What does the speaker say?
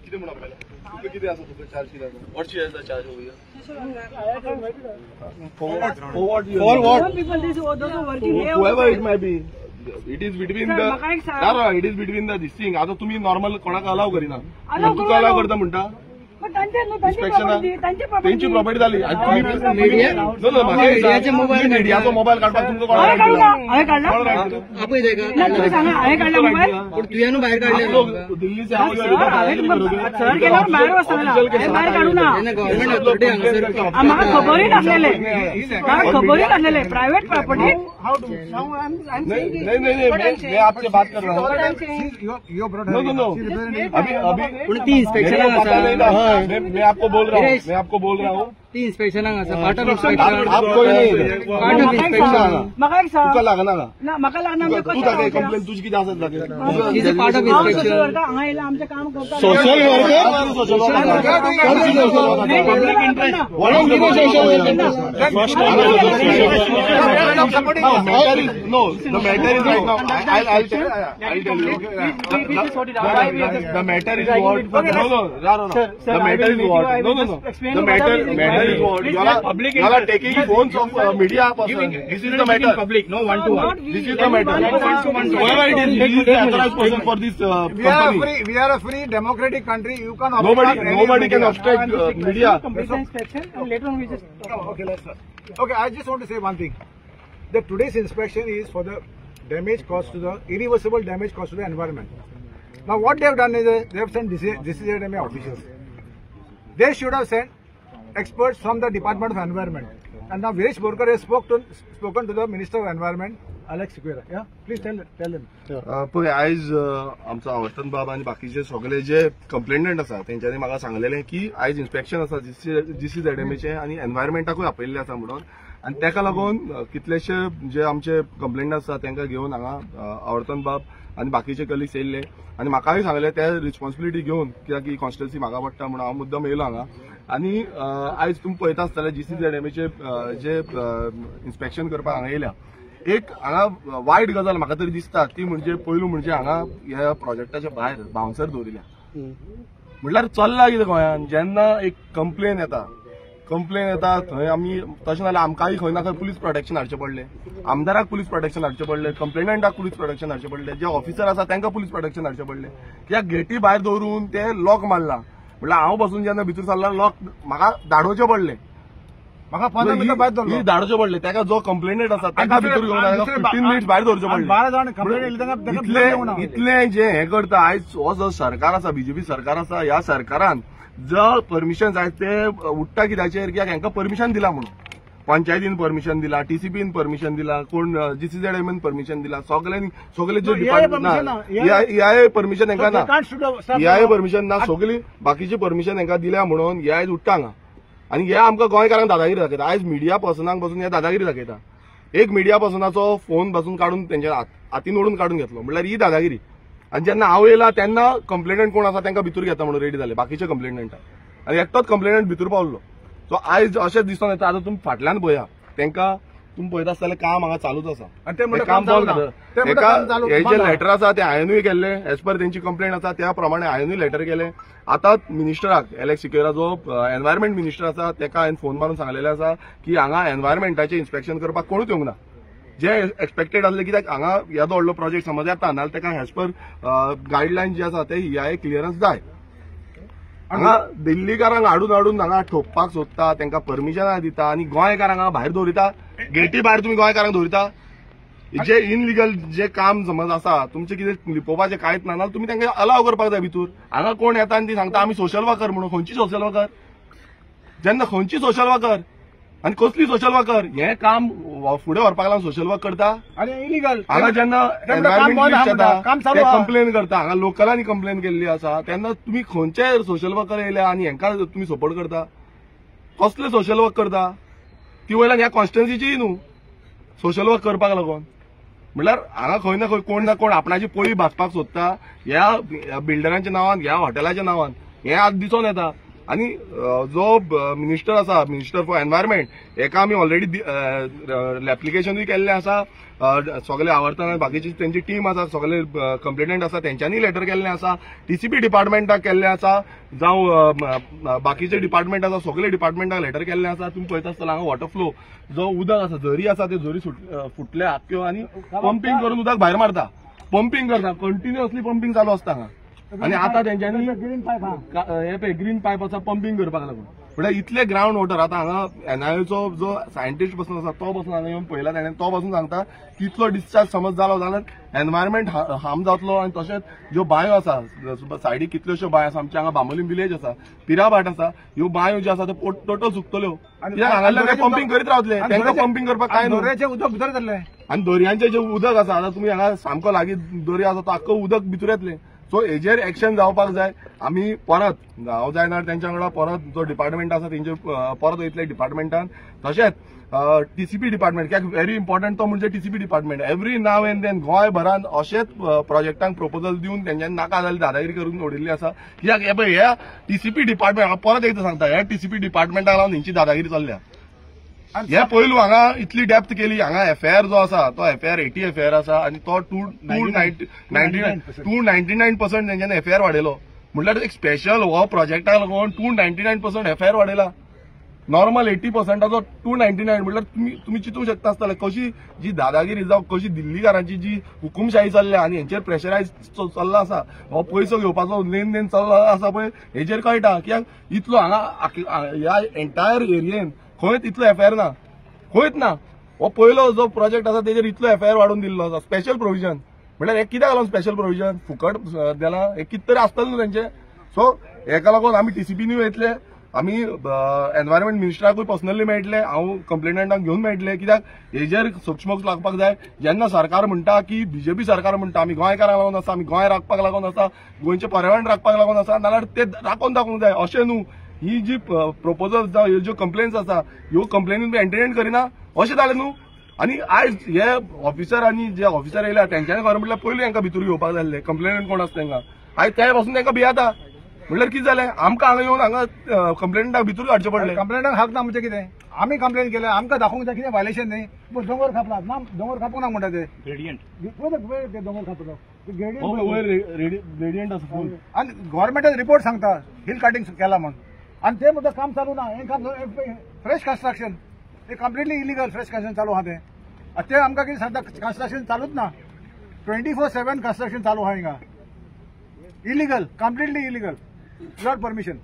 किती म्हणा आपल्याला तुमचं किती असं तुमचं चार्ज केला व्हॉट शेअरचा चार्ज हो गया for what people this working whoever it may be it is between the it is between the this thing आता तुम्ही नॉर्मल कोणाक अलाव करिना तुका अलाव करता म्हणता त्यांची प्रॉपर्टी झाली मीडियाचो मोबाईल काढपाक तुमचो दिल्ली प्रायव्हेट प्रॉपर्टी नहीं मैं आपसे बात कर रहा हूँ अभी इंस्पेक्शन मैं आपको बोल रहा हूँ इंस्पेक्शन पार्ट ऑफ इंस्पेक्शन आप कोई नहीं पार्ट ऑफ इंस्पेक्शन तुका लागना का म्हाका लागना तू जागे कंप्लेंट तुझी किती आसत जागे is a part of inspection हांगा येयला आमचे काम करता social public interest one of the no the matter is right now I'll tell you the matter is what no the matter is what no the matter is what you are taking phones of media person this is the matter public no one to one this is the matter whoever it is he is the authorized person for this company we are a free democratic country you can nobody can obstruct media inspection and later on we just okay I just want to say one thing that today's inspection is for the damage caused to the irreversible damage caused to the environment. Now what they have done is they have sent DCZMA officials. They should have sent experts from the Department of Environment. And now Viresh Borkar has spoken to the Minister of Environment, Alex Sequeira. Yeah, please tell them. पण आयज आमचो आवर्तन बाब आणि बाकीचे सगळे जे कंप्लेंटंट आसा तेंच्यांनी म्हाका सांगलेलें की आयज इन्स्पेक्शन आसा DCZMAचें आनी एनवायरमेंटाकूय आपयल्लें आसा म्हणून आणि त्याका लागून कितलेशे जे आमचे कंप्लेंट आसा तांकां घेवन हांगा आवर्तन बाब आनी बाकीचे कलिग्स येयल्ले आनी म्हाकाय सांगलें ते रिस्पॉन्सिबिलिटी घेवन कित्याक ही कॉन्स्टिट्युन्सी म्हाका पडटा म्हणून हांव मुद्दम येयलो हांगा आनी आयज तुमी पळयता आसतले DCZMAचे जे इन्स्पेक्शन करपाक हांगा येयल्या एक हांगा वायट गजाल म्हाका तरी दिसता ती म्हणजे पयलू म्हणजे हांगा ह्या प्रोजेक्टाच्या भायर बाउन्सर दवरिल्या म्हणल्यार चल्ला कितें गोंयान जेन्ना एक कंप्लेन येता थंय आमी तशें जाल्यार आमकांय खंय ना खंय पुलीस प्रोटेक्शन हाडचें पडलें आमदाराक पुलीस प्रोटेक्शन हाडचें पडलें कंप्लेनंटाक पुलीस प्रोटेक्शन हाडचें पडलें जे ऑफिसर आसा तांकां पुलीस प्रोटेक्शन हाडचें पडलें कित्याक गेटी भायर दवरून ते लॉक मारला म्हणल्यार हांव बसून जेन्ना भितर सरला लॉक म्हाका धाडोवचें पडलें म्हाका 15 मिनिटां भायर दवरलो धाडोवचें पडलें ताका जो कंप्लेनंट आसा ताका भितर घेवन 15 मिनिट्स भायर दवरचें पडलें 12 जाण कंप्लेंट येयली इतलें जे हें करता आयज हो जो सरकार आसा BJP सरकार आसा ह्या सरकारान जो परमिशन जाय ते उठ्टा कित्याचेर कित्याक हांकां परमिशन दिला म्हणून पंचायतीन परमिशन दिला TCPन परमिशन दिला कोण DCZMAन परमिशन दिला सगळे जे डिपार्टमेंट EIA परमिशन हांकां ना EIA परमिशन ना सगळी बाकीची परमिशन हांकां दिल्या म्हणून हे आयज उठ्ठा हांगा आनी हे आमकां गोंयकारांक दादागिरी दाखयता आयज मिडिया पर्सनाक बसून हे दादागिरी दाखयता एक मिडिया पर्सनाचो फोन बसून काडून तेंच्या हातीन ओडून काडून घेतलो म्हणल्यार ही दादागिरी आणि जेन्ना हांव येयला तेन्ना कंप्लेनंट कोण आसा तांकां भितर घेता म्हणून रेडी जाले बाकीचे कंप्लेनंट आनी एकटोच कंप्लेनंट भितर पावलो सो आयज अशें दिसून येता आतां तुमी फाटल्यान पळया तांकां तुमी पळयता आसतलें काम हांगा चालूच आसा आनी ते म्हणटा काम हे जे लेटर आसा ते हांवेनूय केल्ले एज पर तेंची कंप्लेंट आसा त्या प्रमाणे हांवेनूय लेटर केले आतां मिनिस्टराक एलेक्स सिक्वेरा जो एनवायरमेंट मिनिस्टर आसा ताका हांवें फोन मारून सांगलेलें आसा की हांगा एनवायरमेंटाचें इन्स्पेक्शन करपाक कोणूच येवंक ना जे एक्सपेक्टेड आसले कित्याक हांगा येदो व्हडलो प्रोजेक्ट समज येता नाल्यार ताका एज पर गायडलायन जे आसा ते EIA क्लियरन्स जाय हांगा दिल्लीकारांक हाडून हांगा ठोकपाक सोदता तांकां परमिशनां दिता आनी गोंयकारांक हांगा भायर दवरिता गेटी भायर तुमी गोंयकारांक दवरिता जे इनलिगल जे काम समज आसा तुमचें कितें लिपोवपाचें कांयच ना तुमी तांकां अलाव करपाक जाय भितर हांगा कोण येता आनी ती सांगता आमी सोशल वर्कर म्हणून खंयची सोशल वर्कर जेन्ना खंयची सोशल वर्कर आनी कसली सोशल वर्कर हें काम फुडें व्हरपाक लागून सोशल वर्क करता आनी इलिगल हांगा जेन्ना एनवायरमेंट येता ते कंप्लेन करता हांगा लोकलांनी कंप्लेन केल्ली आसा तेन्ना तुमी खंयचे सोशल वर्कर येयले आनी हांकां तुमी सपोर्ट करता कसले सोशल वर्क करता ती वयल्यान ह्या कॉन्स्टिट्युन्सीची न्हू सोशल वर्क करपाक लागून म्हणल्यार हांगा खंय ना कोण आपणाची पळी भाजपाक सोदता ह्या बिल्डरांच्या नांवान ह्या हॉटेलाच्या नांवान हें आज दिसून येता आणि जो मिनिस्टर आसा, मिनिस्टर फॉर एनवायरमेंट, हेका आमी ऑलरेडी एप्लिकेशनूय केल्लें आसा. सगळे आवर्तन आनी बाकीची त्यांची टीम आसा, सगळे कंप्लेनंट आसा तेंच्यांनी लेटर केल्लें आसा. टीसीपी डिपार्टमेंटाक केल्लें आसा, जावं बाकीचे डिपार्टमेंट आसा, सगळे डिपार्टमेंटाक लेटर केल्लें आसा. तुमी पळयता आसतना हांगा वॉटर फ्लो जो उदक आसा, झरी आसा, ते झरी फुटल्या आख्यो आनी पंपिंग करून उदक भायर मारता, पंपिंग करता, कंटिन्युअसली पंपिंग चालू आसता हांगा. आणि आता तेंच्यांनी हे ग्रीन पायप आसा पंपिंग करपाक लागून. म्हळ्यार इतले ग्राउंड वॉटर आता हांगा एनआयओचो जो सायंटिस्ट बसून आसा तो बसून हांगा येवन पळयला, ताणें तो बसून सांगता कितलो डिस्चार्ज समज जालो जाल्यार एनवायरमेंट हार्म जातलो. आनी तशेंच ज्यो बांयो आसा सायडीक कितल्योश्यो बांयो आसा, आमच्या हांगा बांबोलीम विलेज आसा, पिराभाट आसा, ह्यो बांयो ज्यो आसा त्यो टोटल सुकतल्यो. कित्याक हांगासल्यान पंपिंग करीत रावतले, तांकां पंपिंग करपाक काय दर्याचें उदक भितर जातलें. आनी दर्यांचें जें उदक आसा, आतां तुमी हांगा सामको लागीं दर्या आसा तो आख्खो उदक भितर येतलें. सो हेजेर एक्शन जावपाक जाय. आमी परत हांव जायना तेंच्या वांगडा परत जो डिपार्टमेंट आसा तेंचे परत वयतले डिपार्टमेंटान. तशेंच टीसीपी डिपार्टमेंट, कित्याक व्हेरी इम्पॉर्टंट तो म्हणजे TCP department. Every now and then गोंयभरान अशेंच प्रोजेक्टांक प्रपोजल दिवन तेंच्यांनी नाका जाल्यार दादागिरी करून उडयल्ली आसा. कित्याक हे पळय ह्या टीसीपी डिपार्टमेंट, हांव परत एकदां सांगता, ह्या टीसीपी डिपार्टमेंटाक लागून हेंची दादागिरी चल्ल्या. हे पयलू हांगा इतली डेप्थ केली. हांगा एफआयआर जो आसा तो एफआयआर 80 एफआयआर आसा आणि तो 299% तेंच्यांनी एफआयआर वाडयलो. म्हटल्यार एक स्पेशल हो प्रोजेक्टाक लागून 299% एफआयआर वाडयला. नॉर्मल 80%ाचो 299 म्हटल्यार तुम्ही चिंतूंक शकता आसतले कशी जी दादागिरी जावं कशी दिल्लीकारांची जी हुकुमशाही चल्ल्या आणि हेंचेर प्रेशरायज चल्ला आसा, हो पयसो घेवपाचो लेन देन चल्ला आसा पळय, हेचेर कळटा. कित्याक इतलो हांगा ह्या एंटायर एरियेन खंयच इतलो एफआयआर ना, खंयच ना. हो पयलो जो प्रोजेक्ट आसा तेजेर इतलो एफआयआर वाडून दिल्लो आसा. स्पेशल प्रोविजन म्हटल्यार हे कित्याक लागून स्पेशल प्रोविजन फुकट देला, हे कितें तरी आसतलें न्हू तेंचे. सो हेका लागून आमी टीसीपीनी वयतले, आमी एनवायरमेंट मिनिस्टराकूय पर्सनली मेळटले, हांव कंप्लेनंटांक घेवन मेळटले. कित्याक हेजेर सक्षमोग लागपाक जाय. जेन्ना सरकार म्हणटा की बीजेपी सरकार म्हणटा आमी गोंयकारांक लागून आसा, आमी गोंय राखपाक लागून आसा, गोंयचें पर्यावरण राखपाक लागून आसा, नाल्यार ते राखोवन दाखोवंक जाय. अशें न्हू ही जी प्रपोजल्स जावं ह्यो ज्यो कंप्लेन्स आसा ह्यो कंप्लेनीन बी एंटरटेन करिना अशें जालें न्हू. आनी आयज हे ऑफिसर आनी जे ऑफिसर येयल्या तेंच्यांनी खरें म्हटल्यार पयलीं हांकां भितर घेवपाक जाय आसलें. कंप्लेनंट कोण आसा तांकां आयज ते पासून तांकां भियाता. म्हटल्यार कितें जालें, आमकां हांगा येवन हांगा कंप्लेनंटाक भितर हाडचें पडलें. कंप्लेनंटाक हाक ना म्हणजे कितें, आमी कंप्लेन केलें, आमकां दाखोवंक जाय कितें वायलेशन न्ही. पूण दोंगर खापला ना, दोंगर खापूंक ना म्हणटा ते ग्रेडियंट दोंगर खापलो ग्रेडियंट आसा फूल. आनी गव्हर्मेंटान रिपोर्ट सांगता हिल कटिंग केला म्हणून, आणि ते म्हणटा काम चालू ना. हे काम फ्रेश कन्स्ट्रक्शन, ते कम्प्लिटली इलिगल फ्रेश कन्स्ट्रक्शन चालू आहा ते आमकां कितें सांगता कन्स्ट्रक्शन चालूच ना. 24/7 कन्स्ट्रक्शन चालू आहा हिंगा. Illegal, completely illegal, without permission.